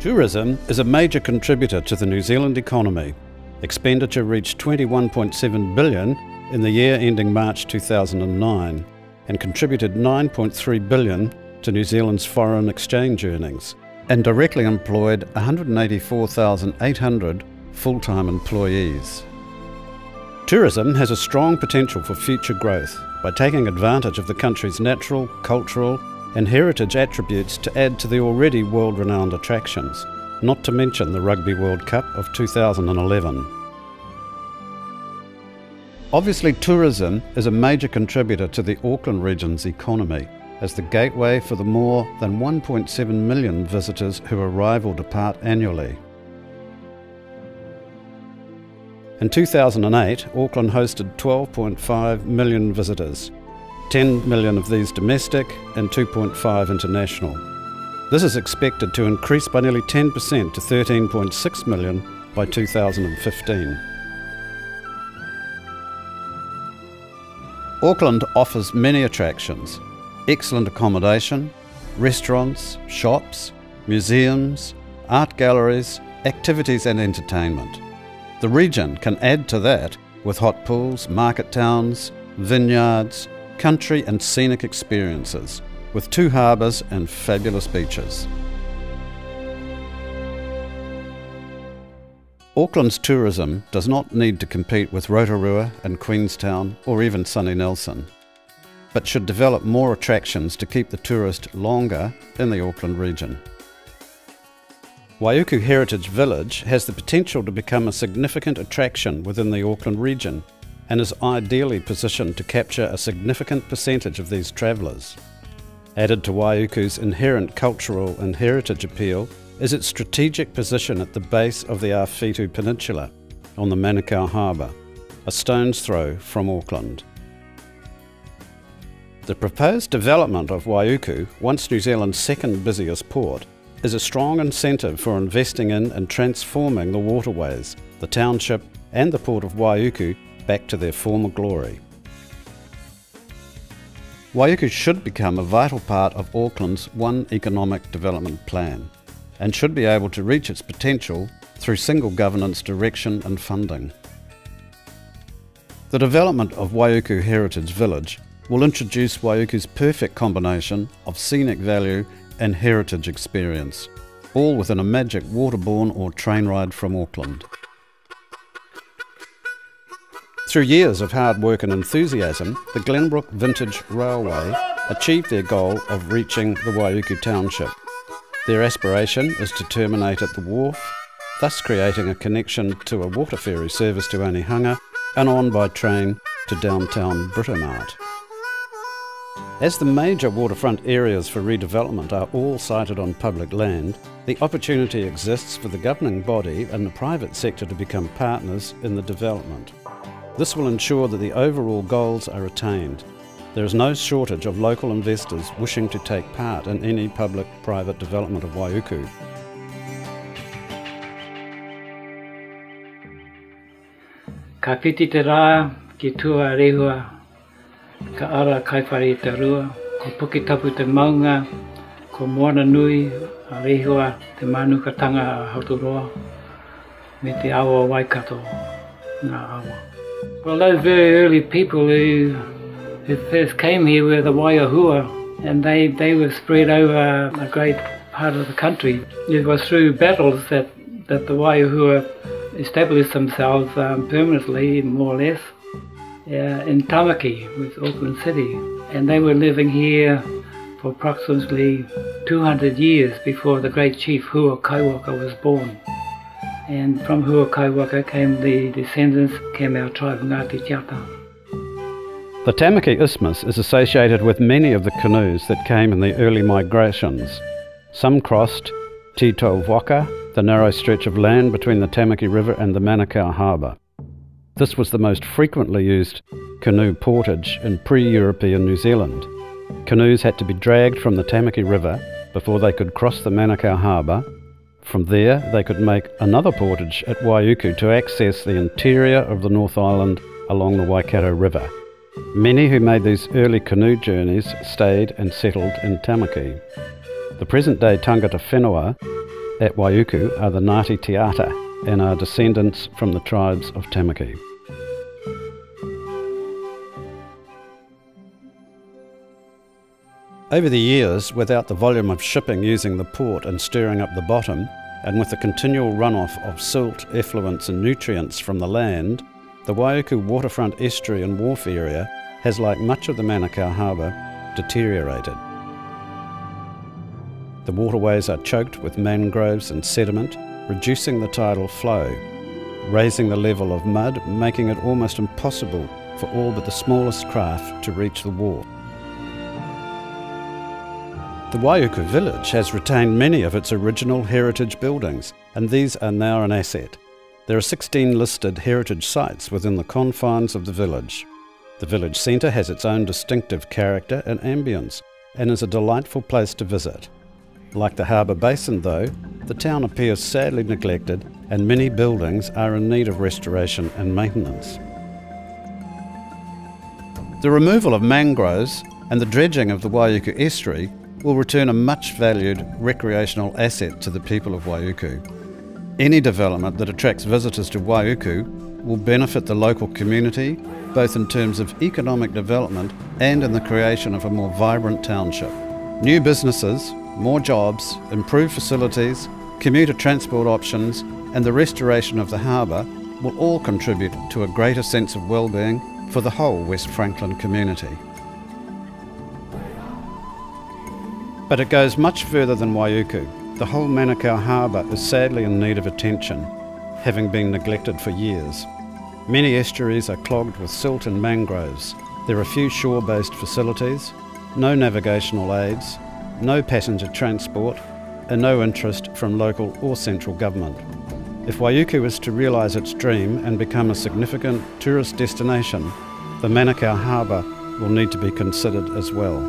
Tourism is a major contributor to the New Zealand economy. Expenditure reached $21.7 billion in the year ending March 2009 and contributed $9.3 billion to New Zealand's foreign exchange earnings and directly employed 184,800 full-time employees. Tourism has a strong potential for future growth by taking advantage of the country's natural, cultural and heritage attributes to add to the already world-renowned attractions, not to mention the Rugby World Cup of 2011. Obviously, tourism is a major contributor to the Auckland region's economy as the gateway for the more than 1.7 million visitors who arrive or depart annually. In 2008, Auckland hosted 12.5 million visitors, 10 million of these domestic and 2.5 international. This is expected to increase by nearly 10% to 13.6 million by 2015. Auckland offers many attractions, excellent accommodation, restaurants, shops, museums, art galleries, activities and entertainment. The region can add to that with hot pools, market towns, vineyards, country and scenic experiences, with 2 harbours and fabulous beaches. Auckland's tourism does not need to compete with Rotorua and Queenstown or even Sunny Nelson, but should develop more attractions to keep the tourist longer in the Auckland region. Waiuku Heritage Village has the potential to become a significant attraction within the Auckland region and is ideally positioned to capture a significant percentage of these travellers. Added to Waiuku's inherent cultural and heritage appeal is its strategic position at the base of the Awhitu Peninsula on the Manukau Harbour, a stone's throw from Auckland. The proposed development of Waiuku, once New Zealand's second busiest port, is a strong incentive for investing in and transforming the waterways, the township and the port of Waiuku back to their former glory. Waiuku should become a vital part of Auckland's One Economic Development Plan and should be able to reach its potential through single governance direction and funding. The development of Waiuku Heritage Village will introduce Waiuku's perfect combination of scenic value and heritage experience, all within a magic waterborne or train ride from Auckland. Through years of hard work and enthusiasm, the Glenbrook Vintage Railway achieved their goal of reaching the Waiuku township. Their aspiration is to terminate at the wharf, thus creating a connection to a water ferry service to Onehunga and on by train to downtown Britomart. As the major waterfront areas for redevelopment are all sited on public land, the opportunity exists for the governing body and the private sector to become partners in the development. This will ensure that the overall goals are attained. There is no shortage of local investors wishing to take part in any public-private development of Waiuku. Ka piti te rā, ki tua rehua, ka ara kaiwhare te rua, ko puki tapu te maunga, ko moana nui, a rehua, te manukatanga a Hauturoa, me te awa Waikato, ngā awa. Well, those very early people who first came here were the Waiahua, and they were spread over a great part of the country. It was through battles that the Waiahua established themselves permanently, more or less, in Tamaki, with Auckland City. And they were living here for approximately 200 years before the great chief Hua Kaiwaka was born. And from Hua Kaiwaka came the descendants, came our tribe Ngāti Tiata. The Tamaki Isthmus is associated with many of the canoes that came in the early migrations. Some crossed Te Tau Waka, the narrow stretch of land between the Tamaki River and the Manukau Harbour. This was the most frequently used canoe portage in pre-European New Zealand. Canoes had to be dragged from the Tamaki River before they could cross the Manukau Harbour. From there, they could make another portage at Waiuku to access the interior of the North Island along the Waikato River. Many who made these early canoe journeys stayed and settled in Tamaki. The present-day tangata whenua at Waiuku are the Ngāti Tiata and are descendants from the tribes of Tamaki. Over the years, without the volume of shipping using the port and stirring up the bottom, and with the continual runoff of silt, effluents and nutrients from the land, the Waiuku waterfront estuary and wharf area has, like much of the Manukau Harbour, deteriorated. The waterways are choked with mangroves and sediment, reducing the tidal flow, raising the level of mud, making it almost impossible for all but the smallest craft to reach the wharf. The Waiuku village has retained many of its original heritage buildings, and these are now an asset. There are 16 listed heritage sites within the confines of the village. The village centre has its own distinctive character and ambience, and is a delightful place to visit. Like the harbour basin though, the town appears sadly neglected, and many buildings are in need of restoration and maintenance. The removal of mangroves and the dredging of the Waiuku estuary will return a much valued recreational asset to the people of Waiuku. Any development that attracts visitors to Waiuku will benefit the local community, both in terms of economic development and in the creation of a more vibrant township. New businesses, more jobs, improved facilities, commuter transport options and the restoration of the harbour will all contribute to a greater sense of well-being for the whole West Franklin community. But it goes much further than Waiuku. The whole Manukau Harbour is sadly in need of attention, having been neglected for years. Many estuaries are clogged with silt and mangroves. There are few shore-based facilities, no navigational aids, no passenger transport, and no interest from local or central government. If Waiuku is to realise its dream and become a significant tourist destination, the Manukau Harbour will need to be considered as well.